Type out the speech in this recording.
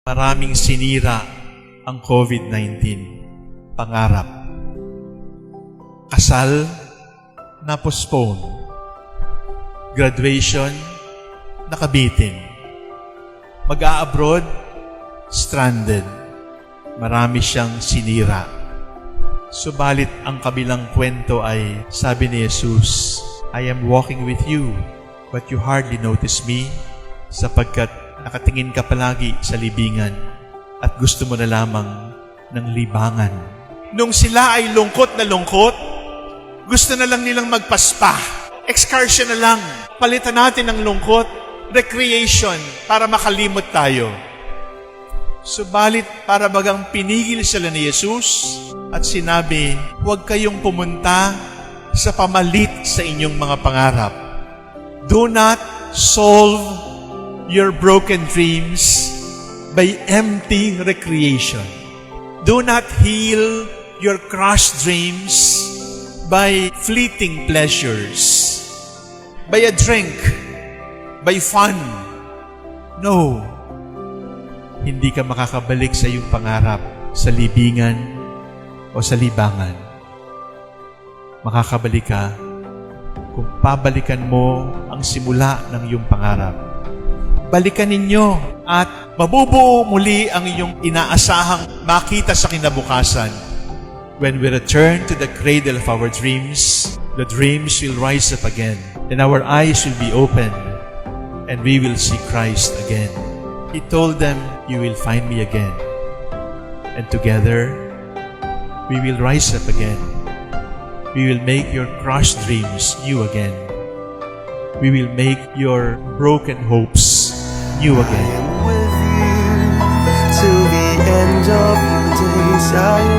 Maraming sinira ang COVID-19. Pangarap. Kasal, na-postpone. Graduation, nakabitin. Mag-a-abroad, stranded. Marami siyang sinira. Subalit ang kabilang kwento ay, sabi ni Jesus, I am walking with you, but you hardly notice me, sapagkat nakatingin ka palagi sa libingan at gusto mo na lamang ng libangan. Nung sila ay lungkot na lungkot, gusto na lang nilang magpaspa. Excursion na lang. Palitan natin ng lungkot, recreation, para makalimot tayo. Subalit para bagang pinigil sila ni Jesus at sinabi, huwag kayong pumunta sa pamalit sa inyong mga pangarap. Do not solve your broken dreams by empty recreation. Do not heal your crushed dreams by fleeting pleasures, by a drink, by fun. No. Hindi ka makakabalik sa iyong pangarap sa libingan o sa libangan. Makakabalik ka kung pabalikan mo ang simula ng iyong pangarap. Balikan ninyo at mabubuo muli ang iyong inaasahang makita sa kinabukasan. When we return to the cradle of our dreams, the dreams will rise up again, and our eyes will be open, and we will see Christ again. He told them, you will find me again, and together we will rise up again. We will make your crushed dreams new again. We will make your broken hopes new again. I am with you till the end of the days. I